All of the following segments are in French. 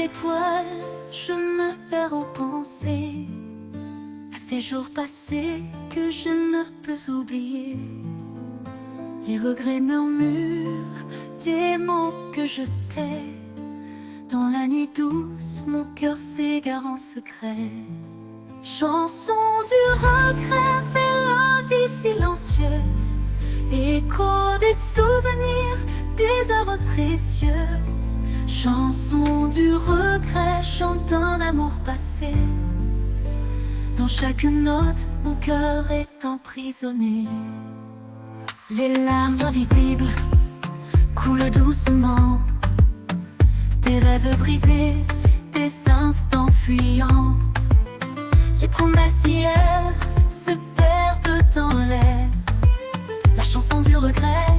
étoiles, je me perds aux pensées, à ces jours passés que je ne peux oublier. Les regrets murmurent des mots que je tais. Dans la nuit douce, mon cœur s'égare en secret. Chanson du regret, mélodie silencieuse, écho des souvenirs, des heures précieuses. Chanson du regret, chante un amour passé. Dans chaque note, mon cœur est emprisonné. Les larmes invisibles coulent doucement, des rêves brisés, des instants fuyants. Les promesses hier se perdent dans l'air. La chanson du regret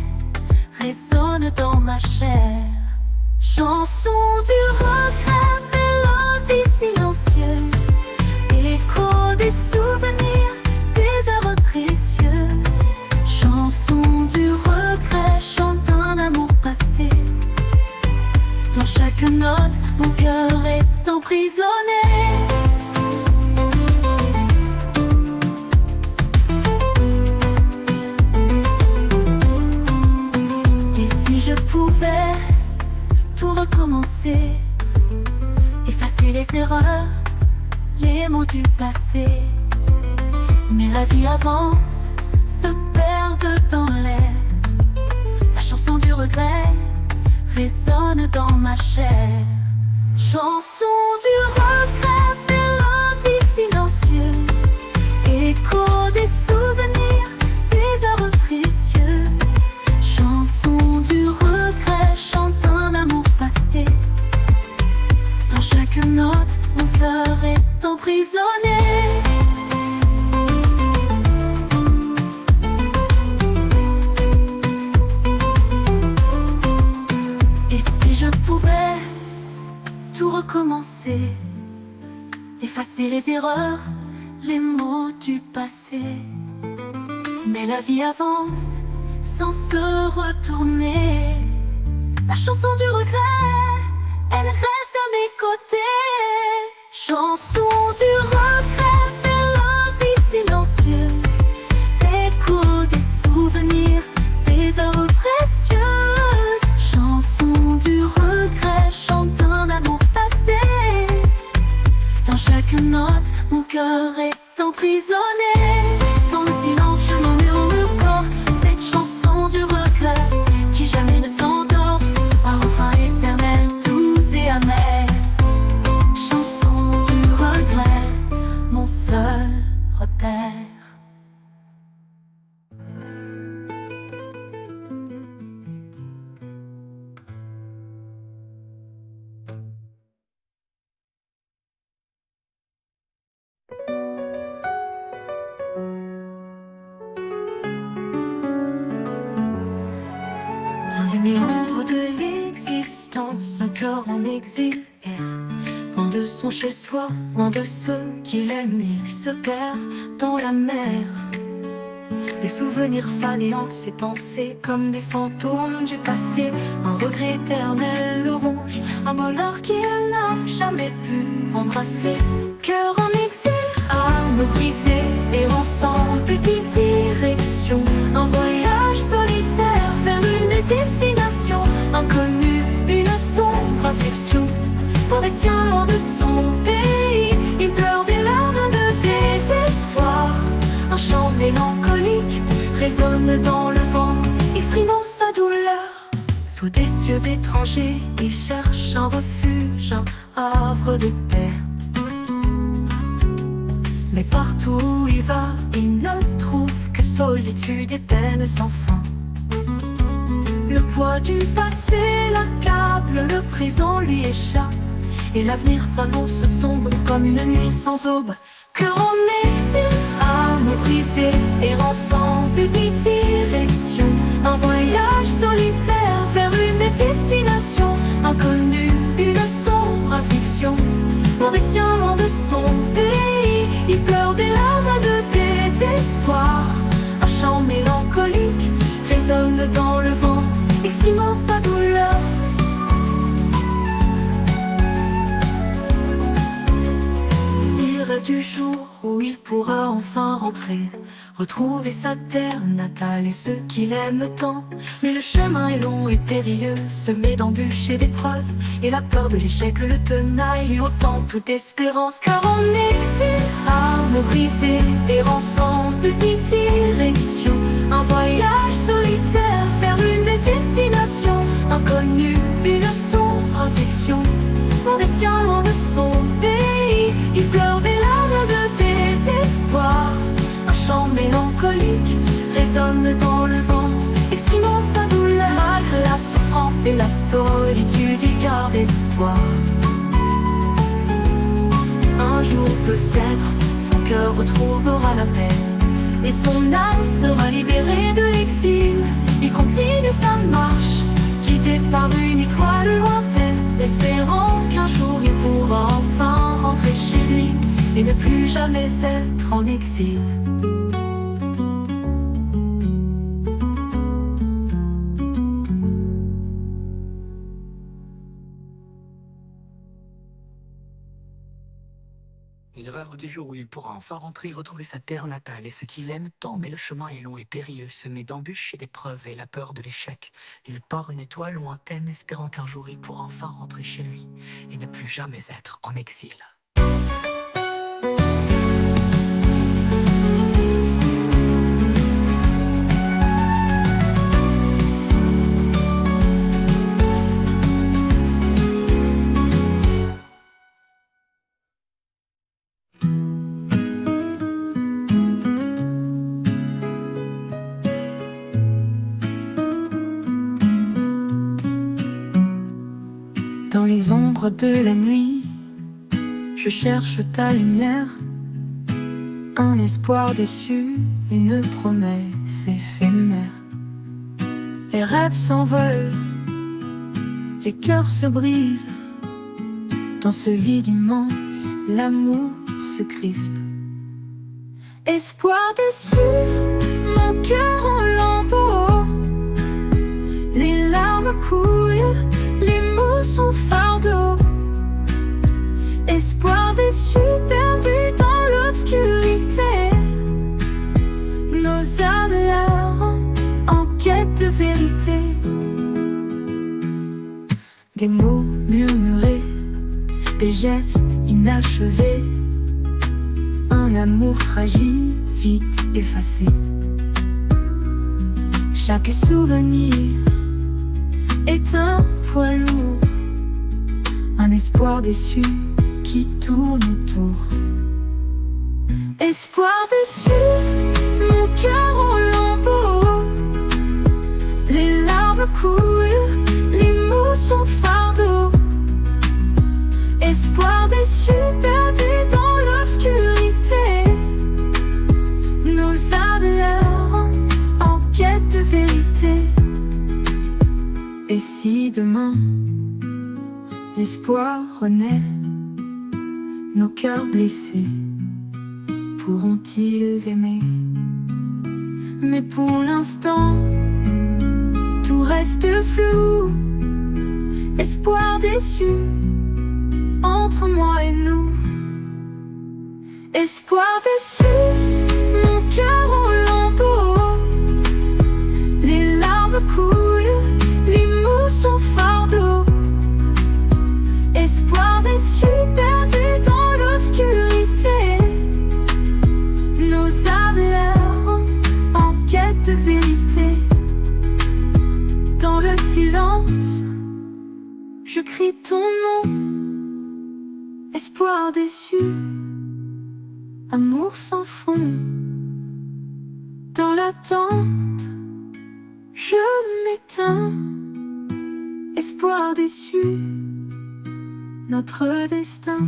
résonne dans ma chair. Chanson du regret, mélodie silencieuse, écho des souvenirs, des heures précieuses. Chanson du regret, chante un amour passé. Dans chaque note, mon cœur est emprisonné. Et si je pouvais tout recommencer, effacer les erreurs, les mots du passé. Mais la vie avance, se perd dans l'air. La chanson du regret résonne dans ma chair. Chanson du regret, mélodie silencieuse, écho des souvenirs, des heures précieuses. Chanson du regret, chante un amour passé. Dans chaque note, mon cœur est emprisonné. Tout recommencer, effacer les erreurs, les mots du passé. Mais la vie avance sans se retourner. La chanson du regret, elle reste à mes côtés. Chanson du regret, mélodie silencieuse, écho des souvenirs, des heures précieuses. Chanson du regret, chante un amour passé. Dans chaque note, mon cœur est emprisonné. Dans le silence, je m'en murmure encore cette chanson du regret qui jamais ne s'endort. Un refrain éternel, doux et amer. Chanson du regret, mon seul repère. Dans les méandres de l'existence, un cœur en exil erre, loin de son chez-soi, loin de ceux qu'il aime, il se perd dans la mer. Des souvenirs fanéants, ses pensées comme des fantômes du passé. Un regret éternel le ronge, un bonheur qu'il n'a jamais pu embrasser. Cœur en exil, âme brisée, errant sans petite direction. Un voyage solitaire vers une destination inconnue, une sombre affliction. Pour les siens loin de son pays, il pleure des larmes de désespoir. Un chant mélancolique résonne dans le vent, exprimant sa douleur. Sous des cieux étrangers, il cherche un refuge, un havre de paix. Mais partout où il va, il ne trouve que solitude et peine sans fin. Le poids du passé l'accable, le présent lui échappe, et l'avenir s'annonce sombre comme une nuit sans aube. Cœur en exil, âme brisée, errant sans but ni direction. Un voyage solitaire vers une destination inconnue, une sombre affliction. Loin des siens, loin de son pays, il pleure des larmes de désespoir. Un chant mélancolique résonne dans le vent, exprimant sa douleur. jour où il pourra enfin rentrer, retrouver sa terre natale et ceux qu'il aime tant. Mais le chemin est long et périlleux, semé d'embûches et d'épreuves, et la peur de l'échec le tenaille, lui ôtant toute espérance. Car en exil, âme brisée, errant sans but ni direction, un voyage solitaire vers une destination inconnue, une sombre affection. Loin des siens, loin de son pays, il pleure des larmes de désespoir. Un chant mélancolique résonne dans le vent, exprimant sa douleur. Malgré la souffrance et la solitude, il garde espoir. Un jour peut-être, son cœur retrouvera la paix, et son âme sera libérée de l'exil. Il continue sa marche, guidé par une étoile lointaine, espérant qu'un jour il pourra enfin rentrer chez lui et ne plus jamais être en exil. Il rêve du jour où il pourra enfin rentrer, retrouver sa terre natale et ce qu'il aime tant. Mais le chemin est long et périlleux, semé d'embûches et d'épreuves, et la peur de l'échec. Il part une étoile lointaine, espérant qu'un jour il pourra enfin rentrer chez lui et ne plus jamais être en exil. Dans les ombres de la nuit, je cherche ta lumière, un espoir déçu, une promesse éphémère. Les rêves s'envolent, les cœurs se brisent. Dans ce vide immense, l'amour se crispe. Espoir déçu, mon cœur en lambeaux, les larmes coulent, les mots sont fardeaux. Espoir déçu, perdu dans l'obscurité, nos âmes errent en quête de vérité. Des mots murmurés, des gestes inachevés, un amour fragile, vite effacé. Chaque souvenir est un poids lourd, un espoir déçu qui tourne autour. Espoir déçu, mon cœur en lambeaux, les larmes coulent, les mots sont fardeaux. Espoir déçu, perdu dans l'obscurité, nos âmes errent en quête de vérité. Et si demain l'espoir renaît, nos cœurs blessés pourront-ils aimer? Mais pour l'instant, tout reste flou. Espoir déçu entre moi et nous. Espoir déçu, mon cœur en lambeaux, les larmes coulent, les mots sont fardeaux. Espoir déçu, perdu dans l'obscurité, nos âmes errent en quête de vérité. Dans le silence, je crie ton nom. Espoir déçu, amour sans fond. Dans l'attente, je m'éteins. Espoir déçu, notre destin.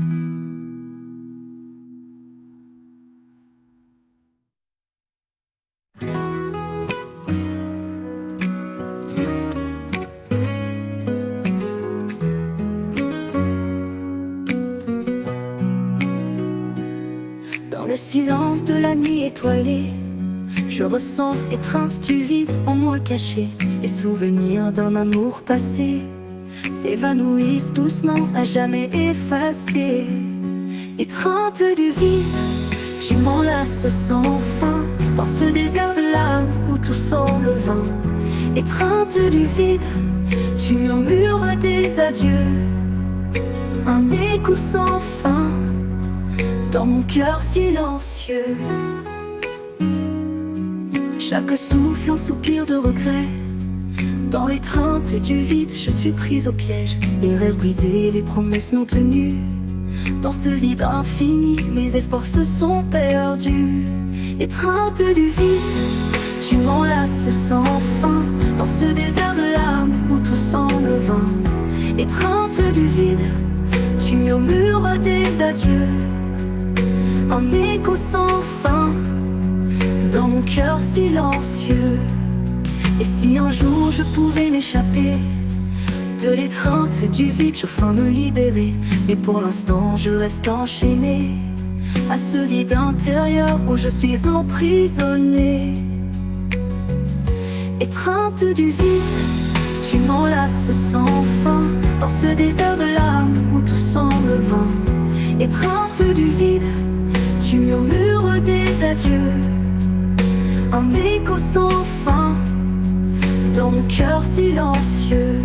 Dans le silence de la nuit étoilée, je ressens étreinte du vide en moi caché. Les souvenirs d'un amour passé s'évanouissent doucement, à jamais effacés. Étreinte du vide, Tu m'enlaces sans fin dans ce désert de l'âme où tout semble vain. Étreinte du vide, tu murmures des adieux. Un écho sans fin dans mon cœur silencieux. Chaque souffle un soupir de regret. Dans l'étreinte du vide, je suis prise au piège. Les rêves brisés, les promesses non tenues. Dans ce vide infini, mes espoirs se sont perdus. Étreinte du vide, tu m'enlaces sans fin dans ce désert de l'âme où tout semble vain. Étreinte du vide, tu murmures des adieux. Un écho sans fin dans mon cœur silencieux. Et si un jour je pouvais m'échapper de l'étreinte du vide, je feins me libérer. Mais pour l'instant je reste enchaîné à ce vide intérieur où je suis emprisonné. Étreinte du vide, tu m'enlaces sans fin dans ce désert de l'âme où tout semble vain. Étreinte du vide, tu murmures des adieux. Un écho sans fin dans mon cœur silencieux.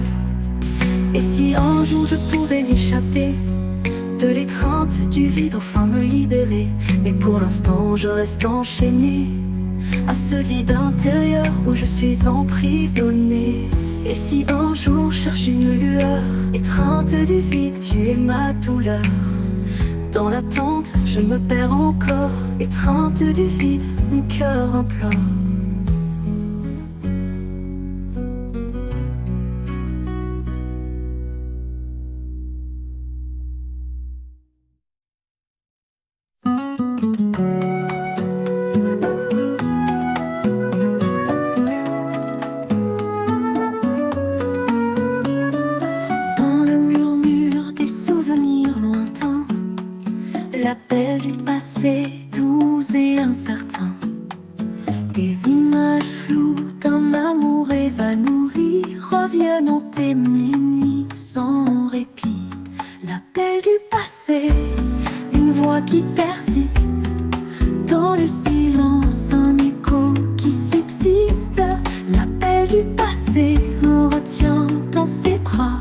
Et si un jour je pouvais m'échapper de l'étreinte du vide, enfin me libérer. Mais pour l'instant je reste enchaîné à ce vide intérieur où je suis emprisonné. Et si un jour je cherche une lueur, étreinte du vide, tu es ma douleur. Dans l'attente, je me perds encore. Étreinte du vide, mon cœur implore. Dans le murmure des souvenirs lointains, l'appel du passé doux et incertain. Des images floues d'un amour évanoui reviennent hanter mes nuits sans répit. L'appel du passé, une voix qui persiste. Dans le silence, un écho qui subsiste. L'appel du passé me retient dans ses bras.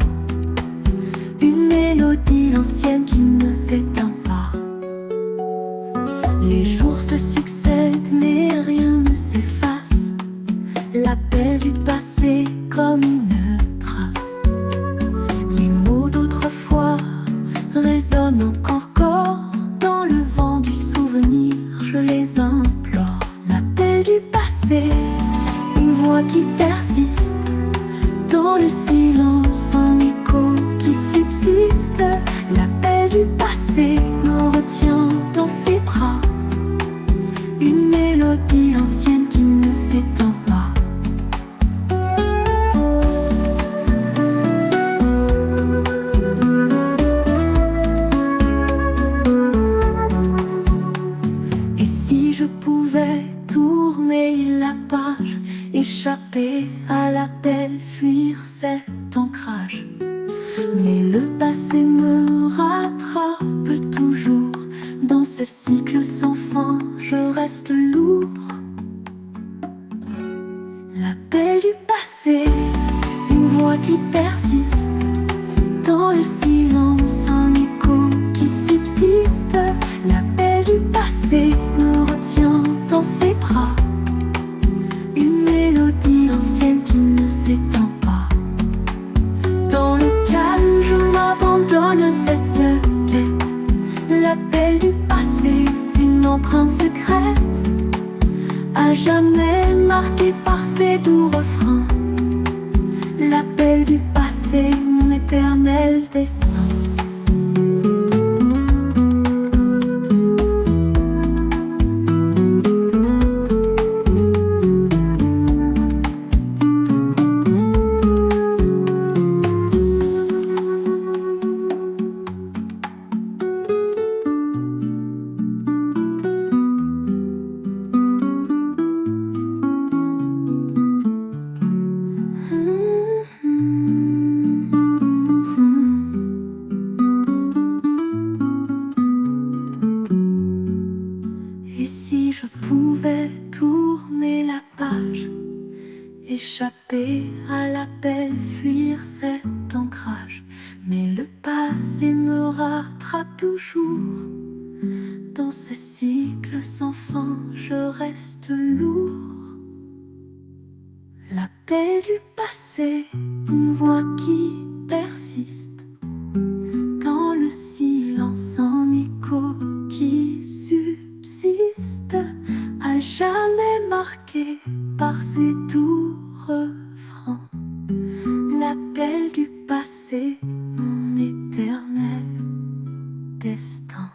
Une mélodie ancienne qui ne s'éteint pas. Les jours se succèdent mais rien ne s'efface. L'appel du passé comme une trace. Les mots d'autrefois résonnent encore dans le vent du souvenir, je les implore. L'appel du passé, une voix qui persiste. Dans le silence, un écho qui subsiste. L'appel du passé me retient dans ses bras. Une mélodie ancienne qui ne s'éteint pas. Et si je pouvais tourner la page, échapper à l'appel, fuir cet ancrage. Mais le passé me rattrape toujours. Dans ce cycle sans fin, je reste lourd. L'appel du passé, une voix qui persiste. Dans le silence, un écho qui subsiste. L'appel du passé me retient dans ses bras. Une mélodie ancienne qui ne s'éteint pas. Dans le calme, je m'abandonne à cette quête. L'appel du passé, une empreinte secrète, à jamais marquée par ses doux refrains. L'appel du passé, mon éternel destin. Et si je pouvais tourner la page, échapper à l'appel, fuir cet ancrage, mais le passé me rattrape toujours. Dans ce cycle sans fin, je reste lourd. L'appel du passé, une voix qui persiste dans le silence, en écho qui subsiste, à jamais marqué par ces doux refrains. L'appel du passé, mon éternel destin.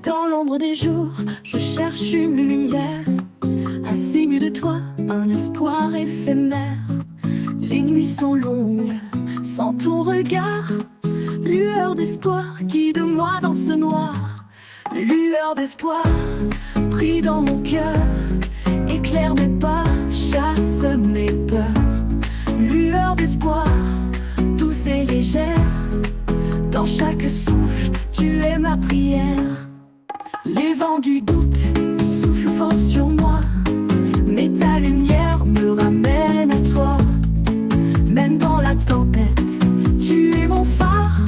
Dans l'ombre des jours, je cherche une lumière, un signe de toi, un espoir éphémère. Les nuits sont longues, sans ton regard, lueur d'espoir, guide-moi dans ce noir. Lueur d'espoir, pris dans mon cœur, éclaire mes pas, chasse mes peurs. Lueur d'espoir, douce et légère, dans chaque souffle, tu es ma prière. Les vents du doute soufflent fort sur moi, mais ta lumière me ramène à toi. Même dans la tempête, tu es mon phare.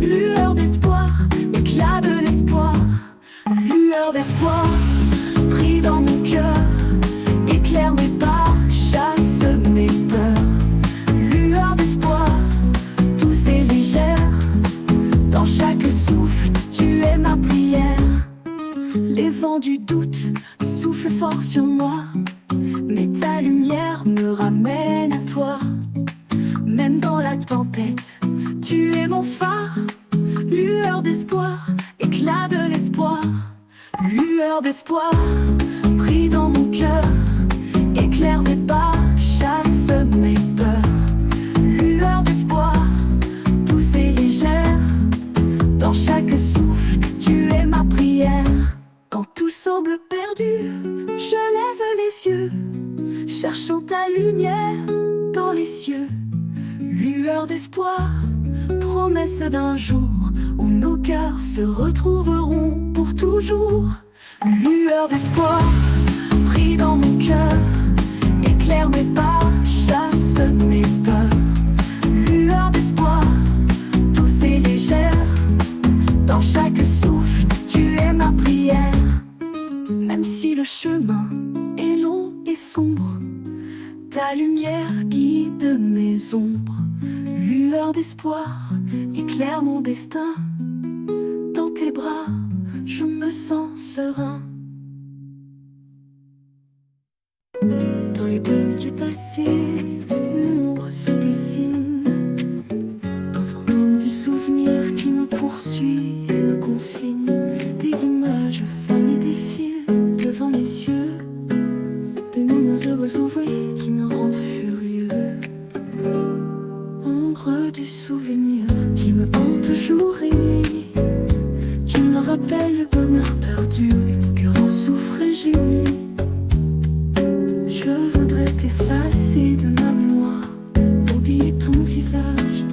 Lueur d'espoir, éclat de l'espoir. Lueur d'espoir, pris dans mon cœur, éclaire mes pas, chasse mes peurs. Lueur d'espoir, douce et légère, dans chaque souffle, tu es ma prière. Les vents du doute soufflent fort sur moi, mais ta lumière me ramène à toi. Même dans la tempête, tu es mon phare. Lueur d'espoir, éclat de l'espoir. Lueur d'espoir, pris dans mon cœur, éclaire mes pas, chasse mes peurs. Lueur d'espoir, douce et légère, dans chaque souffle, tu es ma prière. Quand tout semble perdu, je lève les yeux, cherchant ta lumière dans les cieux. Lueur d'espoir, promesse d'un jour où nos cœurs se retrouveront pour toujours. Lueur d'espoir, pris dans mon cœur, éclaire mes pas, chasse mes peurs. Lueur d'espoir, douce et légère, dans chaque souffle, tu es ma prière. Même si le chemin est long et sombre, ta lumière guide mes ombres. Lueur d'espoir, éclaire mon destin. Dans tes bras, je me sens serein. Dans les bulles du passé, l'ombre se dessine, un fantôme du souvenir qui me poursuit et me confine. Des images fanées défilent devant mes yeux, des moments heureux oubliés qui me rendent furieux. Ombre du souvenir qui me hante jour et nuit, qui me rappelle le bonheur perdu, mon cœur en souffre et gémit. Je voudrais t'effacer de ma mémoire, oublier ton visage,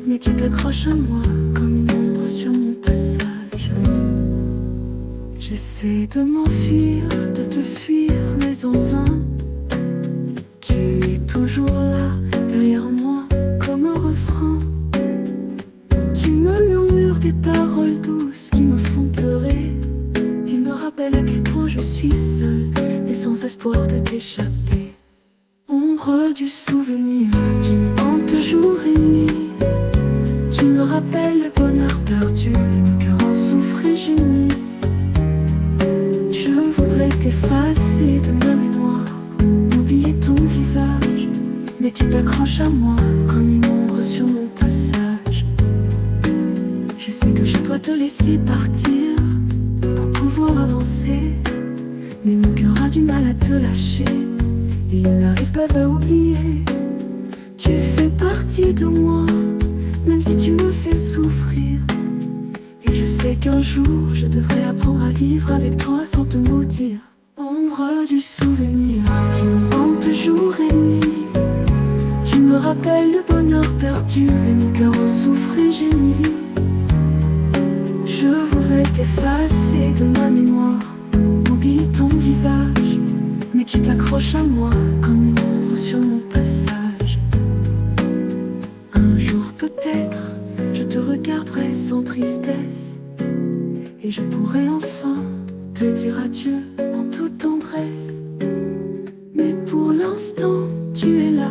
mais tu t'accroches à moi comme une ombre sur mon passage. J'essaie de m'enfuir, de te fuir, mais en vain. Tu es toujours là, derrière moi, comme un refrain. Tu me murmures des paroles douces qui me font pleurer, qui me rappellent à quel point je suis seule et sans espoir de t'échapper. Ombre du souvenir qui me hante jour et nuit, qui me rappelle le bonheur perdu, mon cœur en souffre et gémit. Je voudrais t'effacer de ma mémoire, oublier ton visage, mais tu t'accroches à moi comme une ombre sur mon passage. Je sais que je dois te laisser partir pour pouvoir avancer, mais mon cœur a du mal à te lâcher et il n'arrive pas à oublier. Tu fais partie de moi, même si tu me fais souffrir, et je sais sais qu'un jour je devrais apprendre à vivre avec toi sans te maudire. Ombre du souvenir qui me hante jour et nuit. Tu me rappelles le bonheur perdu et mon cœur en souffre et gémit. Je voudrais t'effacer de ma mémoire. Oublie ton visage, mais tu t'accroches à moi comme une ombre sur mon passage. Un jour peut-être, je te regarderai sans tristesse, et je pourrai enfin te dire adieu en toute tendresse. Mais pour l'instant, tu es là,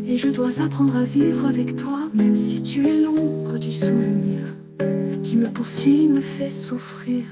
et je dois apprendre à vivre avec toi, même si tu es l'ombre du souvenir qui me poursuit, me fait souffrir.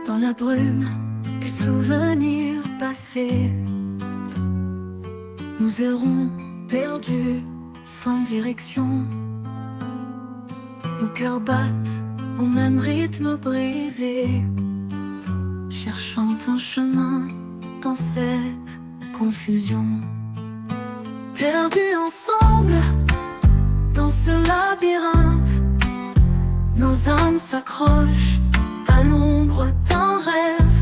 Dans la brume des souvenirs passés, nous errons perdus sans direction. Nos cœurs battent au même rythme brisé, cherchant un chemin dans cette confusion. Perdus ensemble dans ce labyrinthe, nos âmes s'accrochent à l'ombre d'un rêve.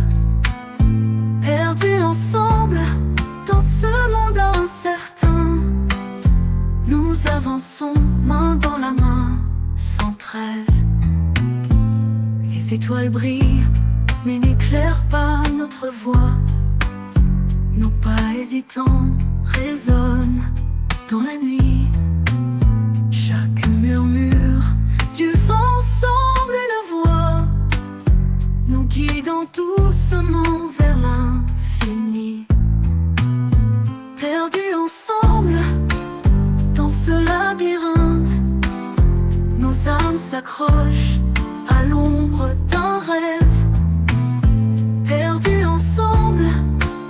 Perdus ensemble dans ce monde incertain, nous avançons main dans la main sans trêve. Les étoiles brillent mais n'éclairent pas notre voie. Nos pas hésitants résonnent dans la nuit. Chaque murmure du vent semble une voix, nous guidant doucement vers l'infini. Perdus ensemble dans ce labyrinthe, nos âmes s'accrochent à l'ombre d'un rêve. Perdus ensemble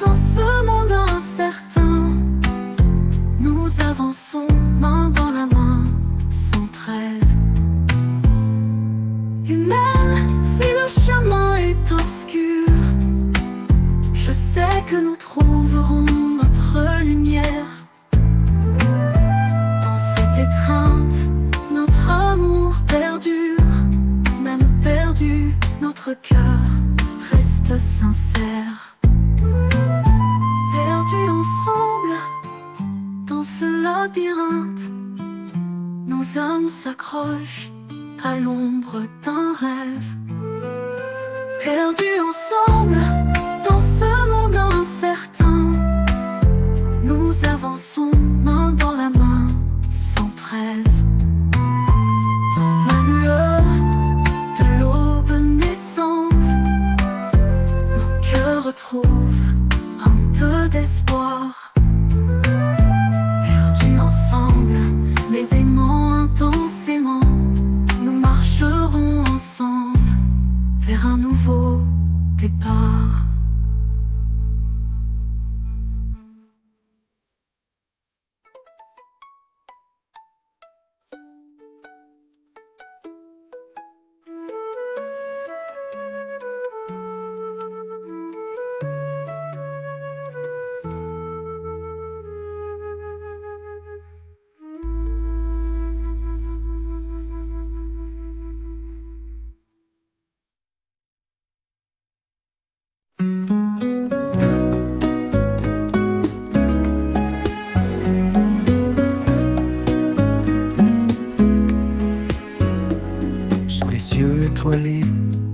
dans ce monde incertain, nous avançons main dans la main sans trêve. Et même si le chemin est obscur, je sais que nous trouverons notre lumière. Dans cette étreinte, notre amour perdure. Même perdu, notre cœur reste sincère. Perdus ensemble dans ce labyrinthe, nos âmes s'accrochent à l'ombre d'un rêve. Perdus ensemble dans ce monde incertain, nous avançons main dans la main sans trêve. Dans la lueur de l'aube naissante, nos cœurs retrouvent un peu d'espoir. Perdus ensemble, les aimants intensément, nous marcherons ensemble vers un nouveau départ.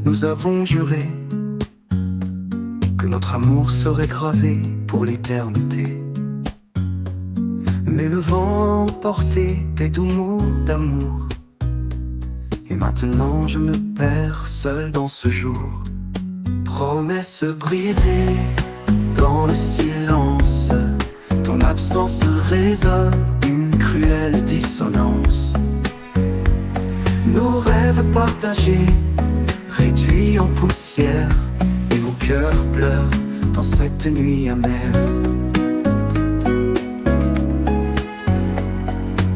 Nous avons juré que notre amour serait gravé pour l'éternité. Mais le vent emportait tes doux mots d'amour, et maintenant je me perds seul dans ce jour. Promesse brisée dans le silence, ton absence résonne une cruelle dissonance. Nos rêves partagés, réduits en poussière, et mon cœur pleure dans cette nuit amère.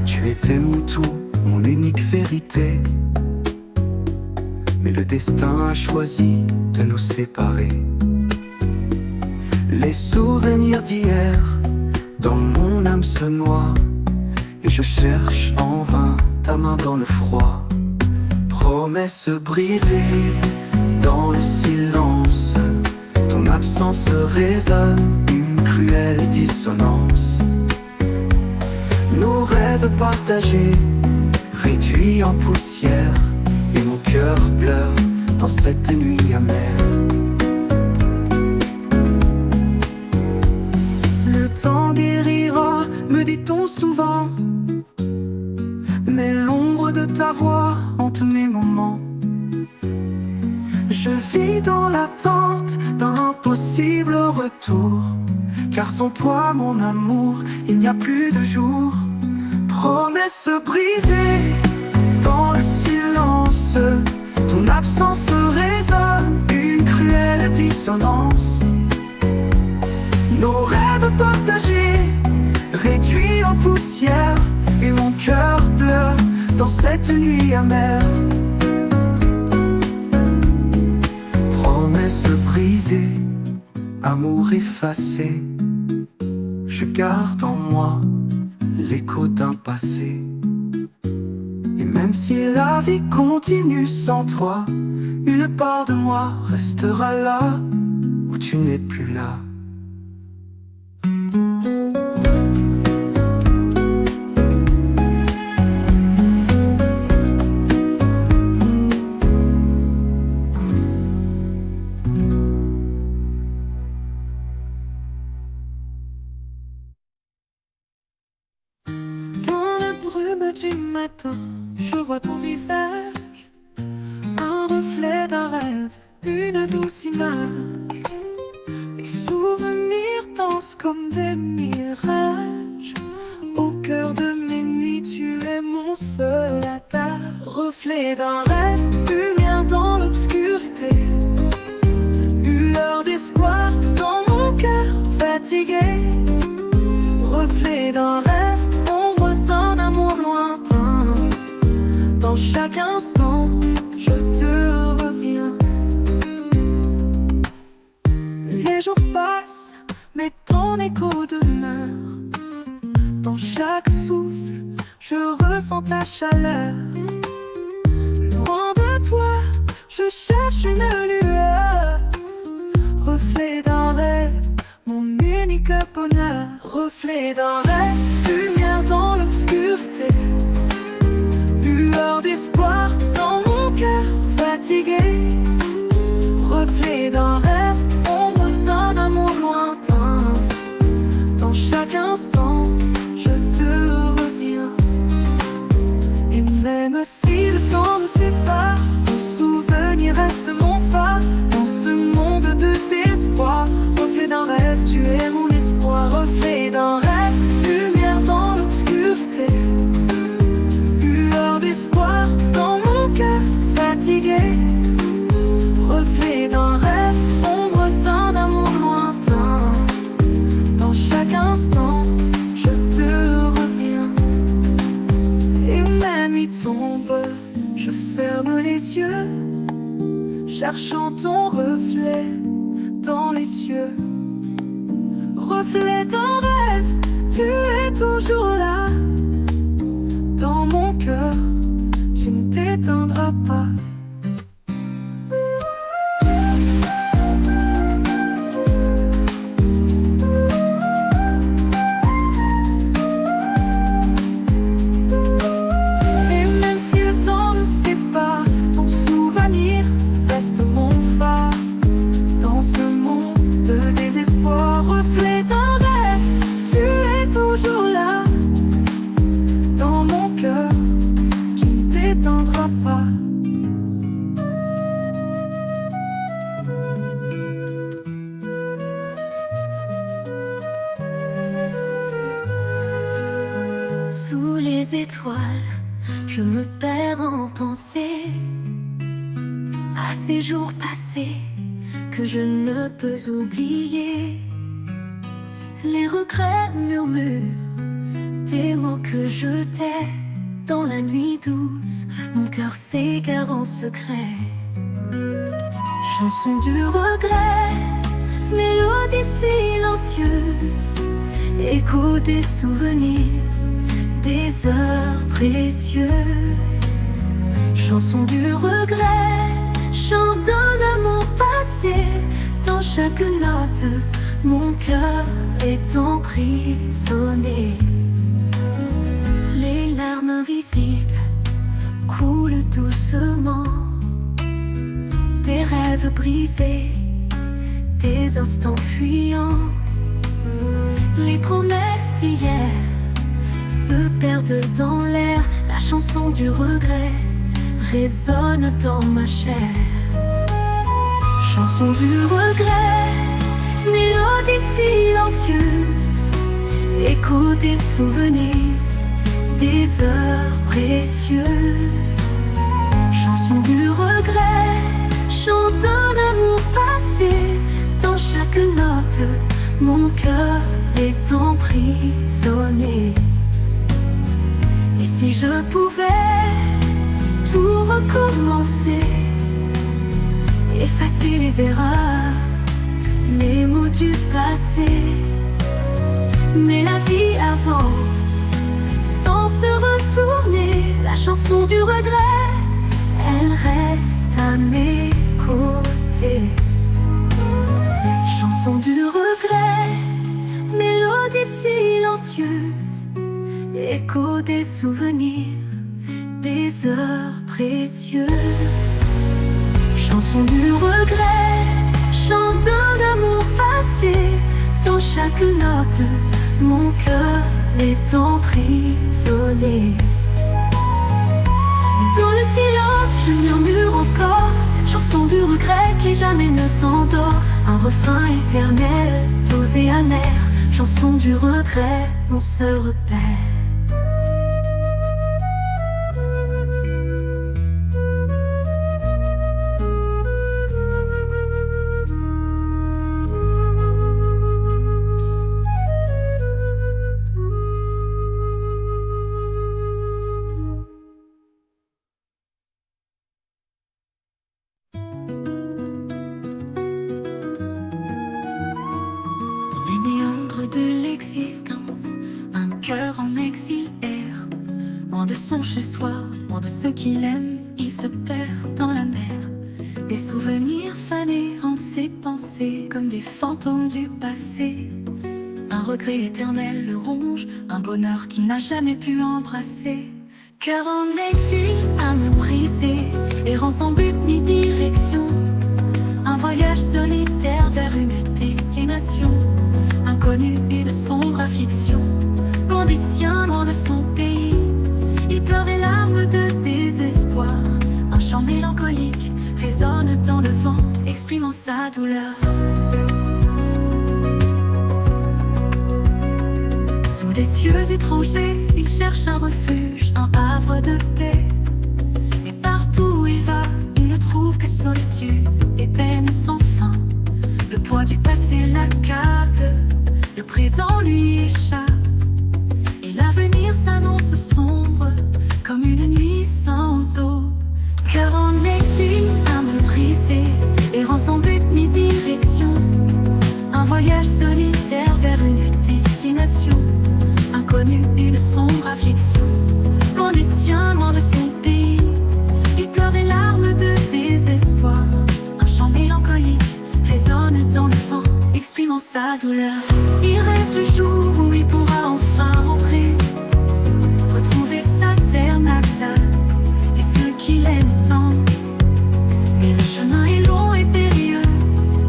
Tu étais mon tout, mon unique vérité, mais le destin a choisi de nous séparer. Les souvenirs d'hier dans mon âme se noient, et je cherche en vain ta main dans le froid. Promesse brisée dans le silence, ton absence résonne une cruelle dissonance. Nos rêves partagés, réduits en poussière, et mon cœur pleure dans cette nuit amère. Le temps guérira, me dit-on souvent, mais l'ombre de ta voix hante mes moments. Je vis dans l'attente d'un possible retour, car sans toi mon amour, il n'y a plus de jour. Promesse brisée dans le silence, ton absence résonne une cruelle dissonance. Nos rêves partagés, réduits en poussière, et mon cœur pleure dans cette nuit amère. Promesse brisée, amour effacé, je garde en moi l'écho d'un passé. Et même si la vie continue sans toi, une part de moi restera là où tu n'es plus là. Du matin, je vois ton visage, un reflet d'un rêve, une douce image. Les souvenirs dansent comme des mirages. Au cœur de mes nuits, tu es mon seul attache. Reflet d'un rêve, lumière dans l'obscurité, lueur d'espoir dans mon cœur fatigué. Reflet d'un rêve, ombre d'un amour lointain. Dans chaque instant, je te reviens. Les jours passent, mais ton écho demeure. Dans chaque souffle, je ressens ta chaleur. Loin de toi, je cherche une lueur. Reflet d'un rêve, mon unique bonheur. Reflet d'un rêve, lumière dans l'obscurité, lueur d'espoir dans mon cœur fatigué. Reflet d'un rêve, ombre d'un amour lointain. Dans chaque instant, je te reviens. Et même si le temps nous sépare, ton souvenir reste mon phare. Dans ce monde de désespoir, reflet d'un rêve, tu es mon espoir. Reflet d'un rêve, lumière dans l'obscurité, lueur d'espoir dans mon cœur fatigué. Reflet d'un rêve, ombre d'un amour lointain. Dans chaque instant, je te reviens. Et même il tombe, je ferme les yeux, cherchant ton reflet dans les cieux. Reflet d'un rêve, tu es toujours là. Dans mon cœur, tu ne t'éteindras pas. Et même si le temps nous sépare, ton souvenir reste mon phare. Dans ce monde de désespoir, reflet d'un rêve, tu es toujours là. étoiles, je me perds en pensée à ces jours passés que je ne peux oublier. Les regrets murmurent des mots que je tais. Dans la nuit douce, mon cœur s'égare en secret. Chanson du regret, mélodie silencieuse, écho des souvenirs, des heures précieuses. Chanson du regret, chant d'un amour passé. Dans chaque note, mon cœur est emprisonné. Les larmes invisibles coulent doucement, des rêves brisés, des instants fuyants. Les promesses d'hier se perdent dans l'air. La chanson du regret résonne dans ma chair. Chanson du regret, mélodie silencieuse, écho des souvenirs, des heures précieuses. Chanson du regret, chant d'un amour passé. Dans chaque note, mon cœur est emprisonné. Et si je pouvais tout recommencer, effacer les erreurs, les mots du passé. Mais la vie avance sans se retourner. La chanson du regret, elle reste à mes côtés. Chanson du regret, mélodie silencieuse, écho des souvenirs, des heures précieuses. Chanson du regret, chant d'un amour passé. Dans chaque note, mon cœur est emprisonné. Dans le silence, je murmure encore cette chanson du regret qui jamais ne s'endort. Un refrain éternel, doux et amer. Chanson du regret, mon seul repère. De l'existence, un cœur en exil erre, loin de son chez-soi, loin de ceux qu'il aime, il se perd dans la mer. Des souvenirs fanés hantent ses pensées comme des fantômes du passé. Un regret éternel le ronge, un bonheur qu'il n'a jamais pu embrasser. Cœur en exil, âme brisée, errant sans but ni direction. Un voyage solitaire vers une destination inconnue, une sombre affliction. Loin des siens, loin de son pays, il pleure des larmes de désespoir. Un chant mélancolique résonne dans le vent, exprimant sa douleur. Sous des cieux étrangers, il cherche un refuge, un havre de paix. Mais partout où il va, il ne trouve que solitude et peine sans fin. Le poids du passé l'accable, le présent lui échappe, et l'avenir s'annonce sombre comme une nuit sans aube. Cœur en exil, âme brisée, errant sans but ni direction. Un voyage solitaire vers une destination inconnue, une sombre affliction. Loin des siens, loin de son pays, il pleure des larmes de désespoir. Un chant mélancolique résonne dans le vent, exprimant sa douleur. Il rêve du jour où il pourra enfin rentrer, retrouver sa terre natale et ceux qu'il aime tant. Mais le chemin est long et périlleux,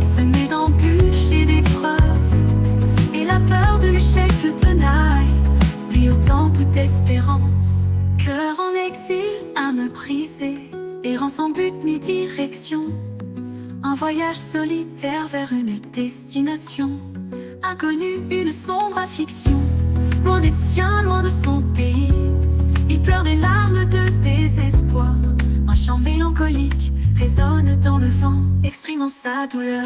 semé d'embûches et d'épreuves, et la peur de l'échec le tenaille, lui ôtant toute espérance. Cœur en exil, âme brisée, errant sans but ni direction. Un voyage solitaire vers une destination inconnue, une sombre affliction. Loin des siens, loin de son pays, il Il pleure des larmes de désespoir. Un chant mélancolique résonne dans le vent, exprimant sa douleur.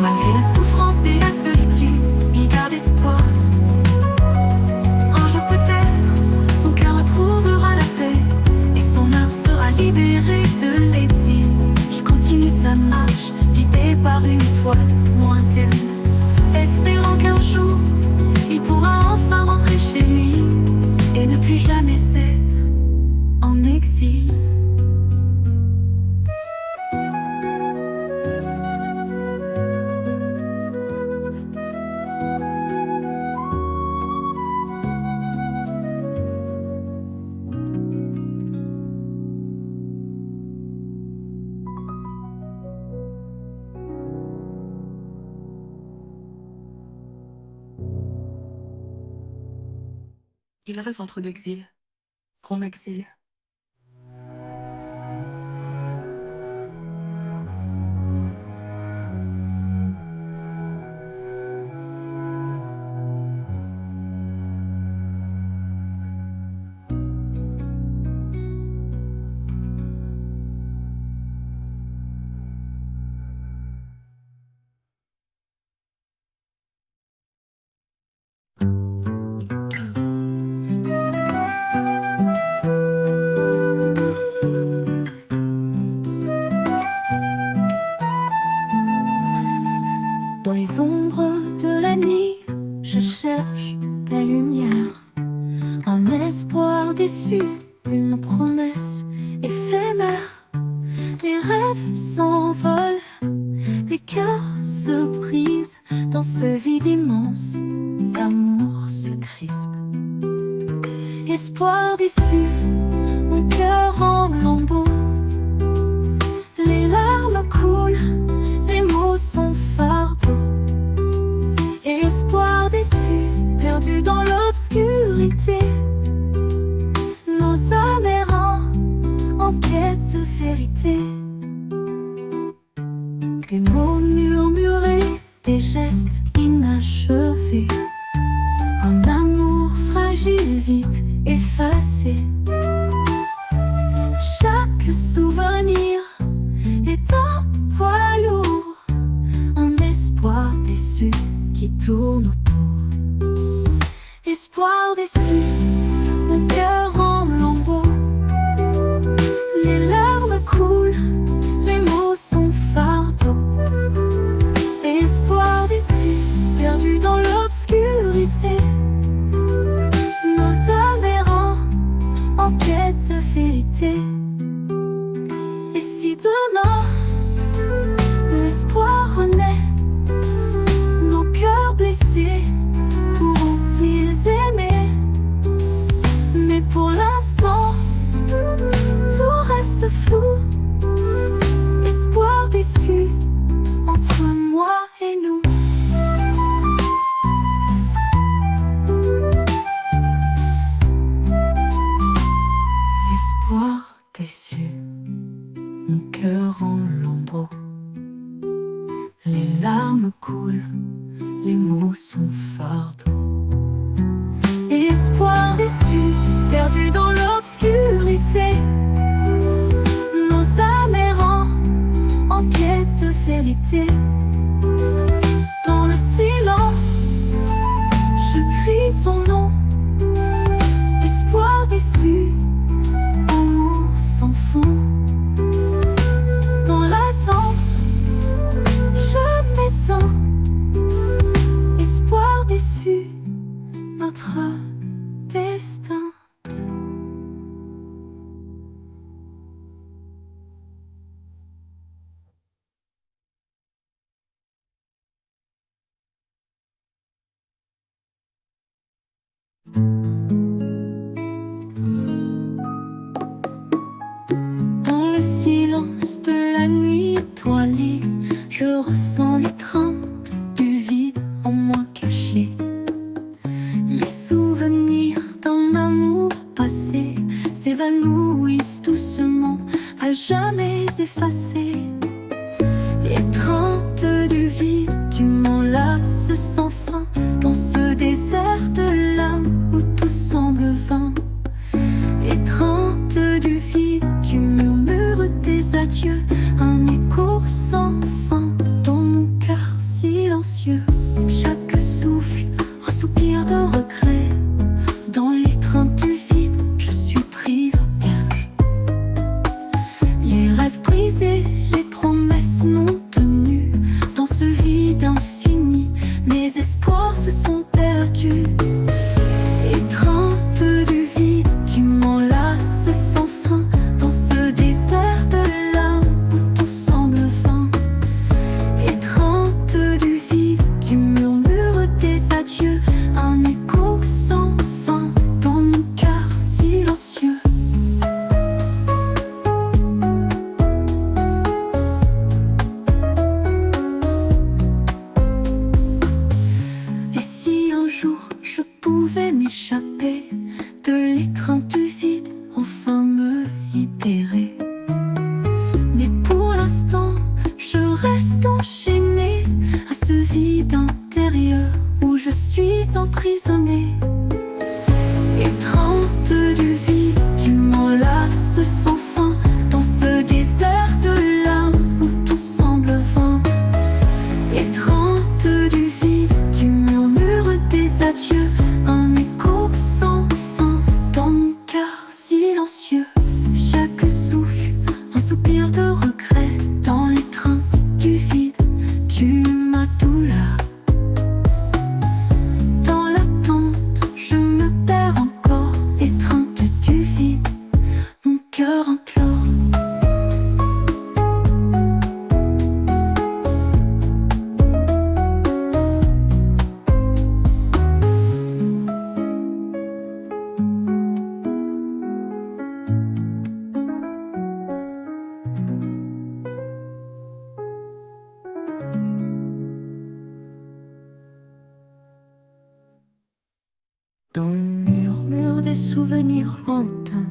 Malgré la souffrance et la solitude, il garde espoir. Un jour peut-être, son cœur retrouvera la paix et son âme sera libérée de l'exil. Il continue sa marche, guidé par une étoile lointaine, espérant qu'un jour, il pourra enfin rentrer chez lui et ne plus jamais être en exil. Il rêve entre deux exils, grand exil. Dans les ombres de la nuit, je cherche ta lumière. Un espoir déçu, une promesse éphémère. Les rêves s'envolent, les cœurs se brisent. Dans ce vide immense, l'amour se crispe. Espoir déçu, mon cœur en lambeaux. Les larmes coulent, les mots sont fardeaux. Espoir déçu, perdu dans l'obscurité. Nos âmes errants en quête de vérité. Des mots murmurés, des gestes inachevés. Un amour fragile, vite effacé. Chaque souvenir est un poids lourd. Un espoir déçu qui tourne autour. Espoir déçu, mon cœur en lambeaux. Les larmes coulent, les mots sont fardeaux. Espoir déçu, perdu dans l'obscurité. Nos âmes errants en quête de vérité. Et si demain l'espoir renaît, nos cœurs blessés pourront-ils aimer? Mais pour l'instant, tout reste flou. Espoir déçu entre moi et nous. Espoir déçu, mon cœur en lambeaux. Les larmes coulent, les mots sont fardeaux. Espoir déçu, perdu dans l'obscurité. Nos âmes errants en quête de vérité. Dans le silence, je crie ton nom. Espoir déçu, amour sans fond. Dans l'attente, je m'éteins. Espoir déçu, notre destin. Dans le silence de la nuit étoilée, je ressens les craintes du vide en moi caché. Les souvenirs d'un amour pouvais m'échapper de l'étreinte du vide, enfin me libérer. Mais pour l'instant, je reste enchaînée à ce vide intérieur où je suis emprisonnée. Étreinte du vide qui m'enlace sans fin, dans ce désert de l'âme où tout semble vain. Étreinte du vide qui murmure des adieux, un écho sans fin dans mon cœur silencieux. Chaque souffle, un soupir de regret dans l'étreinte du vide, tu ma douleur. Dans l'attente, je me perds encore, étreinte du vide, mon cœur implore. Dans le murmure des souvenirs lointains,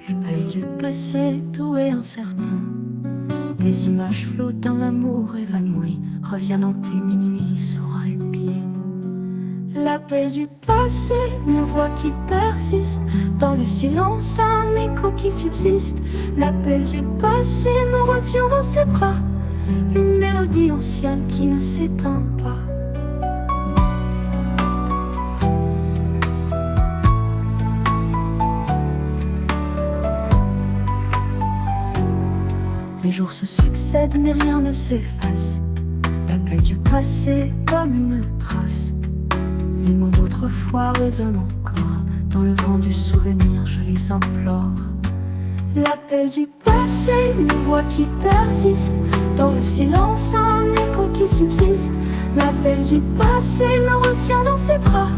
l'appel du passé doux et incertain, des images flottent dans l'amour évanoui, reviennent hanter minuit sans répit. L'appel du passé, une voix qui persiste, dans le silence un écho qui subsiste. L'appel du passé me retient dans ses bras, une mélodie ancienne qui ne s'éteint pas. Les jours se succèdent mais rien ne s'efface, l'appel du passé comme une trace. Les mots d'autrefois résonnent encore, dans le vent du souvenir je les implore. L'appel du passé, une voix qui persiste, dans le silence un écho qui subsiste. L'appel du passé me retient dans ses bras,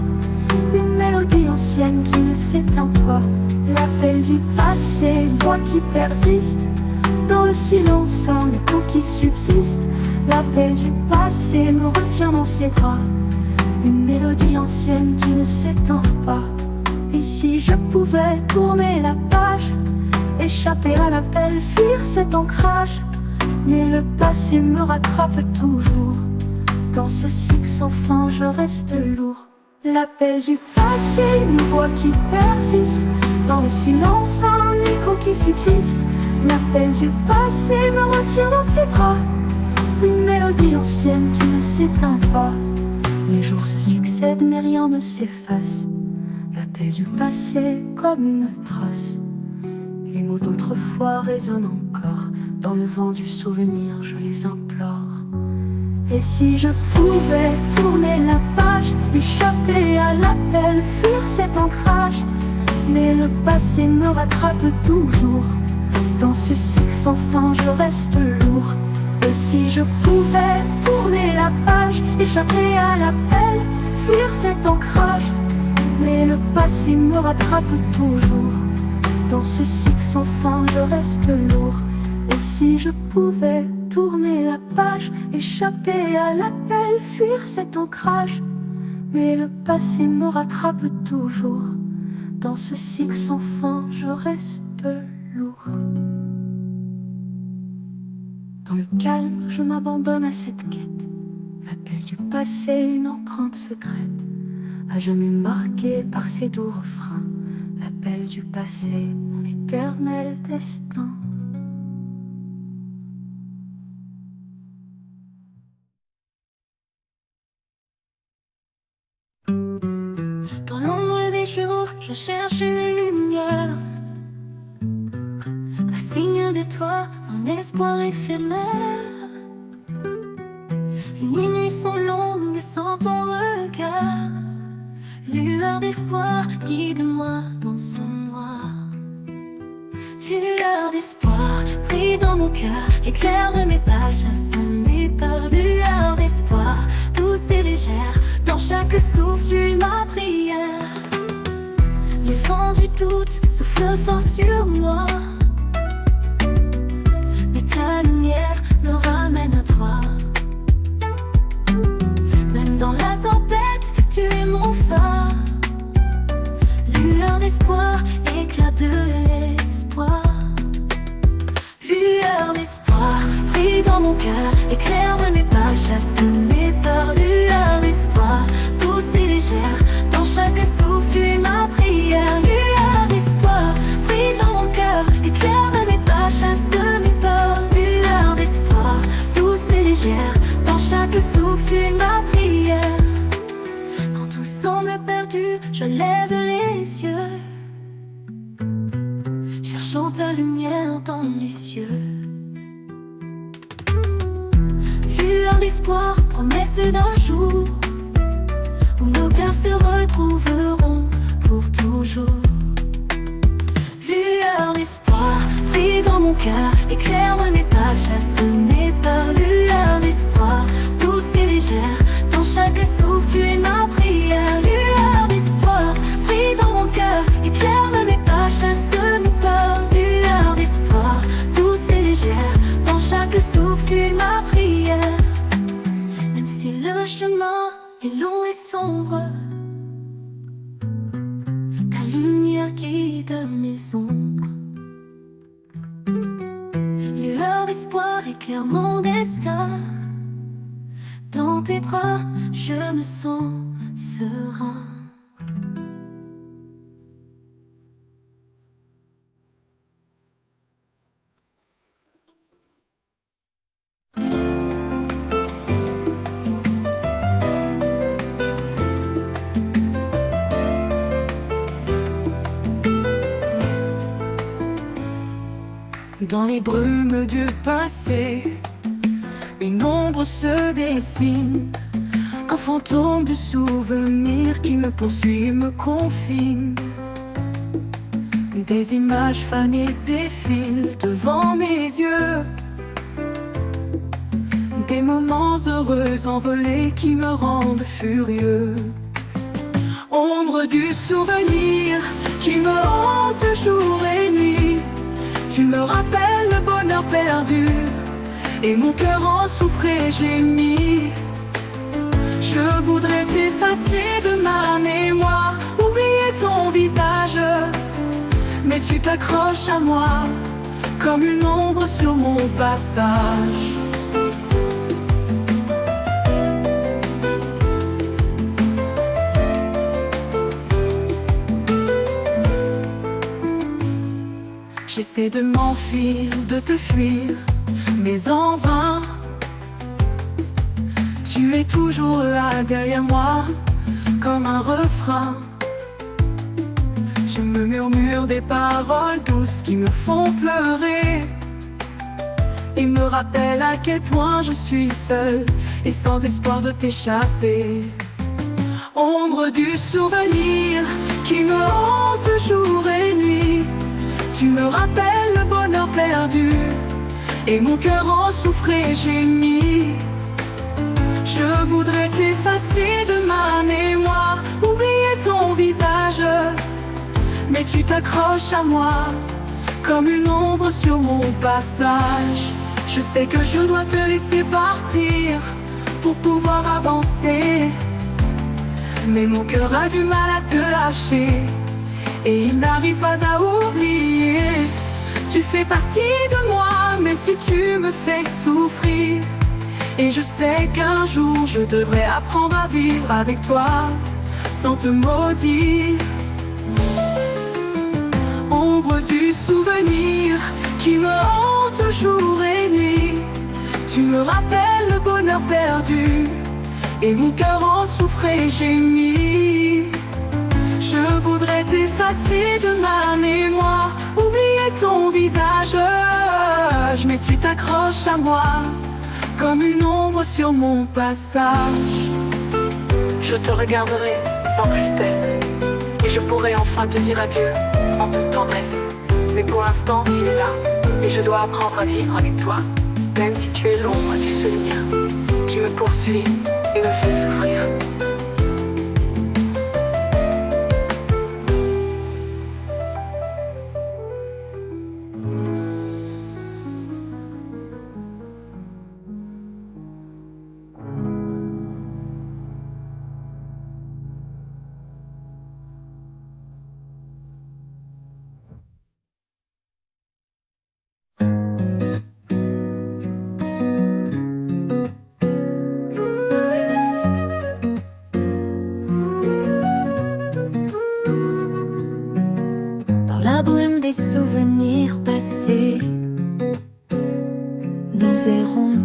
une mélodie ancienne qui ne s'éteint pas. L'appel du passé, une voix qui persiste, dans le silence un écho qui subsiste. L'appel du passé me retient dans ses bras, une mélodie ancienne qui ne s'éteint pas. Et si je pouvais tourner la page, échapper à l'appel, fuir cet ancrage, mais le passé me rattrape toujours, dans ce cycle sans fin je reste lourd. L'appel du passé, une voix qui persiste, dans le silence un écho qui subsiste. L'appel du passé me retient dans ses bras, une mélodie ancienne qui ne s'éteint pas. Les jours se succèdent mais rien ne s'efface, l'appel du passé comme une trace. Les mots d'autrefois résonnent encore, dans le vent du souvenir je les implore. Et si je pouvais tourner la page, échapper à l'appel, fuir cet ancrage, mais le passé me rattrape toujours, dans ce cycle sans fin je reste lourd. Et si je pouvais tourner la page, échapper à l'appel, fuir cet ancrage, mais le passé me rattrape toujours, dans ce cycle sans fin je reste lourd. Et si je pouvais tourner la page, échapper à l'appel, fuir cet ancrage, mais le passé me rattrape toujours, dans ce cycle sans fin je reste lourd. Dans le calme, je m'abandonne à cette quête, l'appel du passé, une empreinte secrète, à jamais marquée par ses doux refrains. L'appel du passé, mon éternel destin. Dans l'ombre des jours, je cherche une lumière, un signe de toi, un espoir éphémère. Les nuits sont longues sans ton regard, lueur d'espoir, guide-moi dans ce noir. Lueur d'espoir, brille dans mon cœur, éclaire de mes pages, assomme mes peurs. Lueur d'espoir, douce et légère, dans chaque souffle tu ma prière. Le vent du doute souffle fort sur moi, mais ta lumière me ramène à toi. Même dans la tempête, tu es mon phare, chasse mes peurs, lueur d'espoir, douce et légère. Dans chaque souffle, tu es ma prière, lueur d'espoir. Brille dans mon cœur, éclaire de mes pas, chasse mes peurs, lueur d'espoir, douce et légère. Dans chaque souffle, tu es ma prière. Quand tout semble perdu, je lève les yeux, cherchant ta lumière dans mes cieux. Lueur d'espoir, promesse d'un jour où nos cœurs se retrouveront pour toujours. Lueur d'espoir, brille dans mon cœur, éclaire de mes pas, chasse mes peurs. Lueur d'espoir, douce et légère. Dans chaque souffle, tu es ma prière. Lueur d'espoir, brille dans mon cœur, éclaire de mes pas, chasse mes peurs. Lueur d'espoir, douce et légère. Dans chaque souffle, tu es ma prière. Même si le chemin est long et sombre, ta lumière guide mes ombres. Lueur d'espoir éclaire mon destin. Dans tes bras, je me sens serein. Dans les brumes du passé, une ombre se dessine, un fantôme de souvenir qui me poursuit, me confine. Des images fanées défilent devant mes yeux, des moments heureux envolés qui me rendent furieux. Ombre du souvenir qui me hante jour et nuit, tu me rappelles le bonheur perdu et mon cœur en souffre et gémit. Je voudrais t'effacer de ma mémoire, oublier ton visage, mais tu t'accroches à moi comme une ombre sur mon passage. J'essaie de m'enfuir, de te fuir, mais en vain. Tu es toujours là derrière moi, comme un refrain. Je me murmure des paroles douces qui me font pleurer et me rappellent à quel point je suis seule et sans espoir de t'échapper. Ombre du souvenir qui me hante jour et nuit, tu me rappelles le bonheur perdu et mon cœur en souffre et gémit. Je voudrais t'effacer de ma mémoire, oublier ton visage, mais tu t'accroches à moi comme une ombre sur mon passage. Je sais que je dois te laisser partir pour pouvoir avancer, mais mon cœur a du mal à te lâcher et il n'arrive pas à oublier. Tu fais partie de moi, même si tu me fais souffrir. Et je sais qu'un jour je devrais apprendre à vivre avec toi, sans te maudire. Ombre du souvenir qui me hante jour et nuit, tu me rappelles le bonheur perdu et mon cœur en souffre et gémit. Je voudrais t'effacer de ma mémoire, oublier ton visage, mais tu t'accroches à moi comme une ombre sur mon passage. Je te regarderai sans tristesse et je pourrai enfin te dire adieu en toute tendresse. Mais pour l'instant tu es là et je dois apprendre à vivre avec toi, même si tu es l'ombre du souvenir qui me poursuit et me fait souffrir. les souvenirs passés. Nous errons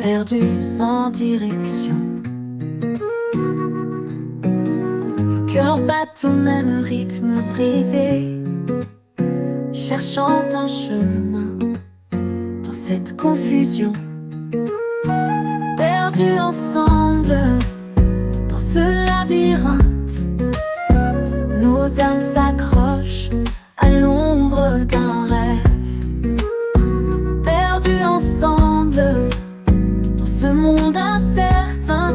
perdus sans direction. Nos cœurs battent au même rythme brisé, cherchant un chemin dans cette confusion. Perdus ensemble dans ce labyrinthe, nos âmes s'accrochent à l'ombre d'un rêve. Perdus ensemble dans ce monde incertain,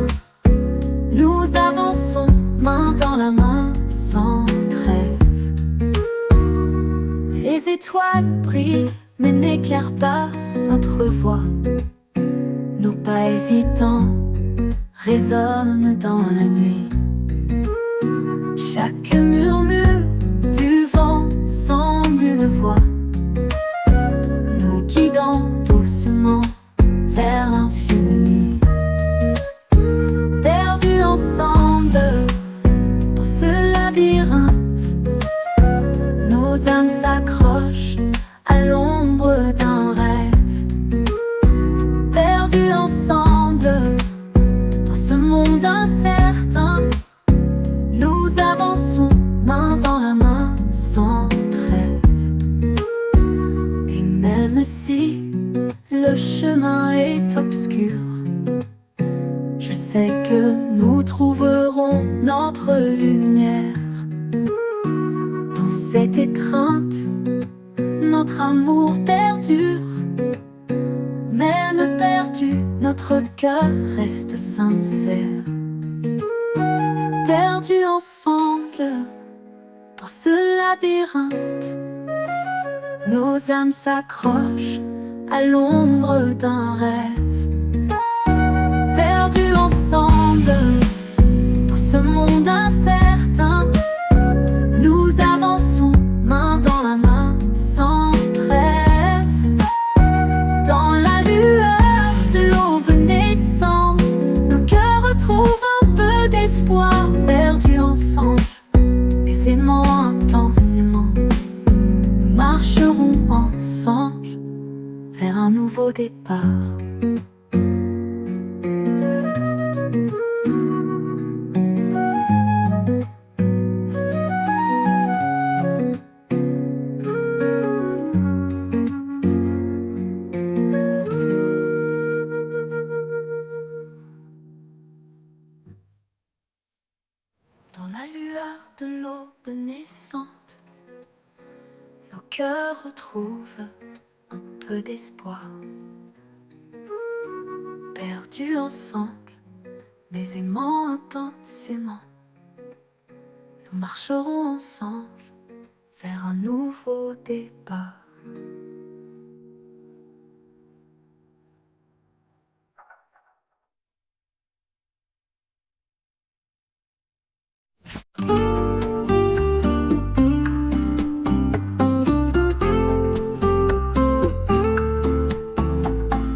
nous avançons main dans la main sans trêve. Les étoiles brillent mais n'éclairent pas notre voix. Nos pas hésitants résonnent dans la nuit. Chaque murmure du vent semble une voix, nous guidant doucement vers l'infini. Perdus ensemble dans ce labyrinthe, nos âmes s'accrochent à l'ombre d'un rêve. Perdus ensemble dans ce monde incertain, nous avançons main dans la main sans trêve. Et même si le chemin est obscur, je sais que nous trouverons notre lumière. Dans cette étreinte, notre amour perdure, même perdu, notre cœur reste sincère. Perdus ensemble dans ce labyrinthe, nos âmes s'accrochent à l'ombre d'un rêve. Perdus ensemble dans ce monde incertain, nous avançons main dans la main sans trêve. Dans la lueur de l'aube naissante, nos cœurs retrouvent un peu d'espoir. Perdus ensemble, les aimants intensément, nous marcherons ensemble vers un nouveau départ. Dans la lueur de l'aube naissante, nos cœurs retrouvent un peu d'espoir. Perdus ensemble, mais aimant intensément, nous marcherons ensemble vers un nouveau départ.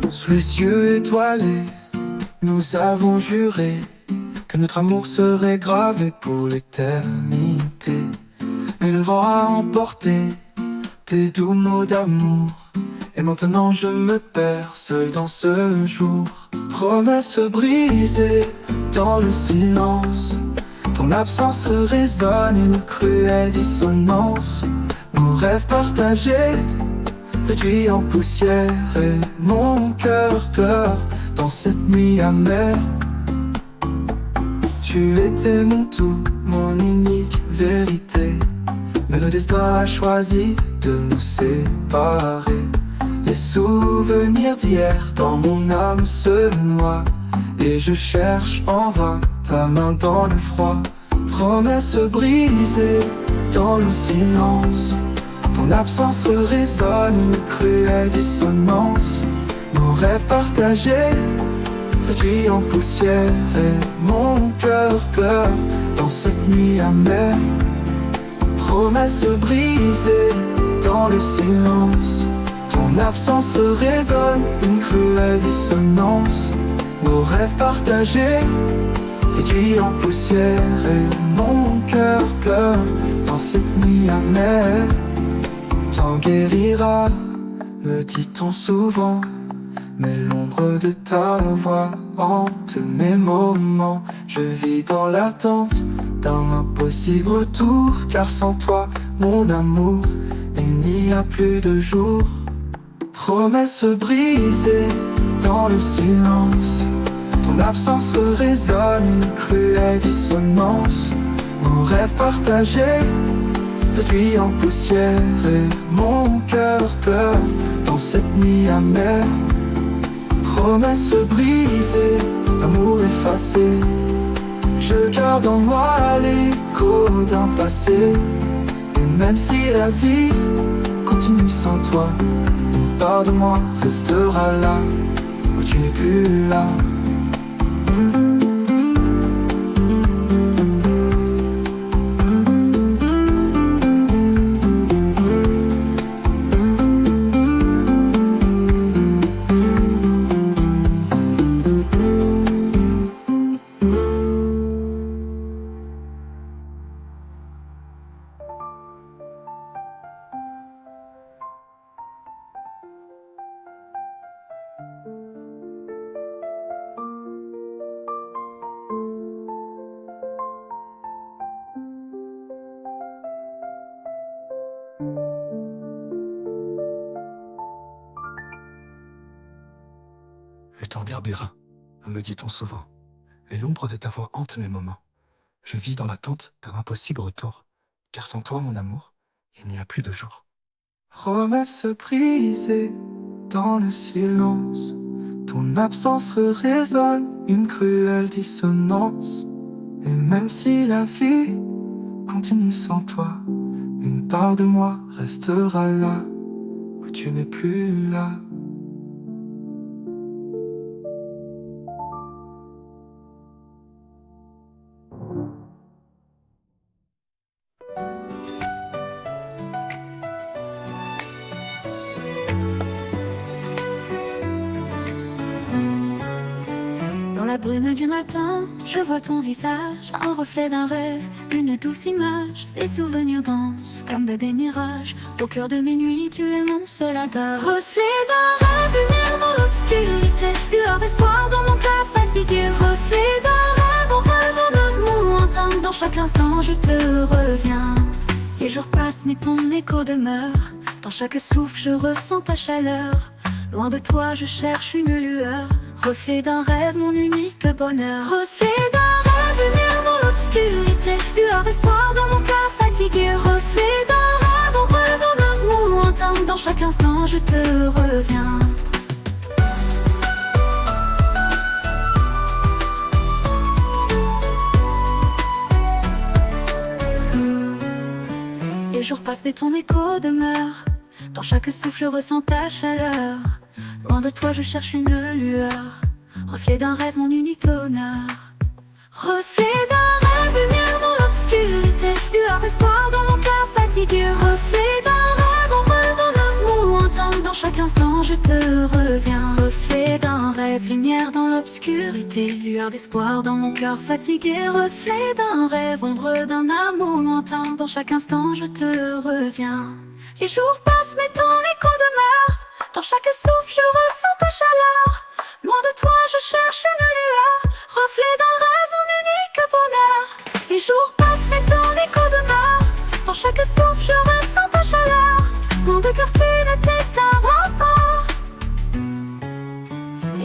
Sous les yeux étoilés, nous avons juré que notre amour serait gravé pour l'éternité. Mais le vent a emporté tes doux mots d'amour, et maintenant je me perds seul dans ce jour. Promesse brisée dans le silence, ton absence résonne une cruelle dissonance. Nos rêves partagés réduits en poussière, et mon cœur pleure dans cette nuit amère. Tu étais mon tout, mon unique vérité, mais le destin a choisi de nous séparer. Les souvenirs d'hier dans mon âme se noient, et je cherche en vain ta main dans le froid. Promesse brisée dans le silence, ton absence résonne une cruelle dissonance. Nos rêves partagés réduits en poussière, et mon cœur pleure dans cette nuit amère. Promesse brisée dans le silence, ton absence résonne une cruelle dissonance. Nos rêves partagés réduits en poussière, et mon cœur pleure dans cette nuit amère. t'en guériras, me dit-on souvent. Mais l'ombre de ta voix hante mes moments. Je vis dans l'attente d'un impossible retour, car sans toi, mon amour, il n'y a plus de jour. Promesse brisée dans le silence, ton absence résonne une cruelle dissonance. Mon rêve partagé réduit en poussière et mon cœur pleure dans cette nuit amère. Promesse brisée, amour effacé, je garde en moi l'écho d'un passé. Et même si la vie continue sans toi, une part de moi restera là où tu n'es plus là. Le temps gardera, me dit-on souvent, mais l'ombre de ta voix hante mes moments. Je vis dans l'attente d'un impossible retour, car sans toi, mon amour, il n'y a plus de jour. Promesse brisée dans le silence, ton absence résonne une cruelle dissonance. Et même si la vie continue sans toi, une part de moi restera là où tu n'es plus là. Dans la brume du matin, je vois ton visage, un reflet d'un rêve, une douce image. Les souvenirs dansent comme des mirages. Au cœur de mes nuits, tu es mon seul adage. Reflet d'un rêve, lumière dans l'obscurité, lueur d'espoir dans mon cœur fatigué. Reflet d'un rêve, ombre d'un amour lointain. Dans chaque instant, je te reviens. Les jours passent, mais ton écho demeure. Dans chaque souffle, je ressens ta chaleur. Loin de toi, je cherche une lueur. Reflet d'un rêve, mon unique bonheur. Reflet d'un rêve, lumière dans l'obscurité, lueur d'espoir dans mon cœur fatigué. Reflet d'un rêve, ombre d'un amour lointain. Dans chaque instant, je te reviens. Les jours passent, mais ton écho demeure. Dans chaque souffle, je ressens ta chaleur. Loin de toi, je cherche une lueur. Reflet d'un rêve, mon unique honneur. Reflet d'un rêve, lumière dans l'obscurité, lueur d'espoir dans mon cœur fatigué. Reflet d'un rêve, ombre d'un amour lointain. Dans chaque instant, je te reviens. Reflet d'un rêve, lumière dans l'obscurité, lueur d'espoir dans mon cœur fatigué. Reflet d'un rêve, ombre d'un amour lointain. Dans chaque instant, je te reviens. Les jours passent, mais ton écho demeure. Dans chaque souffle, je ressens ta chaleur. Loin de toi, je cherche une lueur. Reflet d'un rêve, mon unique bonheur. Les jours passent, mais ton écho demeure. Dans chaque souffle, je ressens ta chaleur. Mon de cœur, tu ne t'éteindras pas.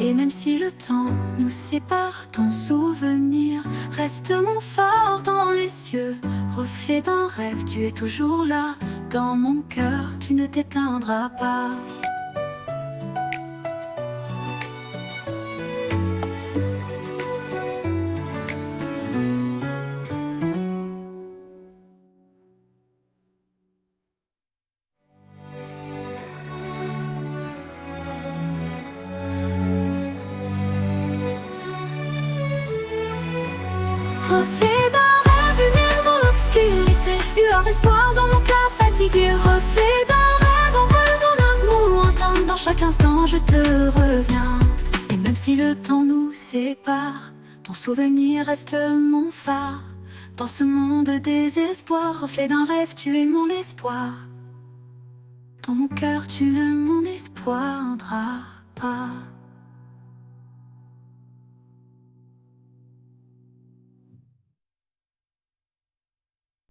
Et même si le temps nous sépare, ton souvenir reste mon phare dans les yeux. Reflet d'un rêve, tu es toujours là. Dans mon cœur, tu ne t'éteindras pas. Reflet d'un rêve, lumière dans l'obscurité, lueur d'espoir dans mon cœur fatigué. Reflet d'un rêve, ombre d'un amour lointain. Dans chaque instant, je te reviens. Et même si le temps nous sépare, ton souvenir reste mon phare. Dans ce monde de désespoir, reflet d'un rêve, tu es mon espoir. Dans mon cœur tu es mon espoir, un drap.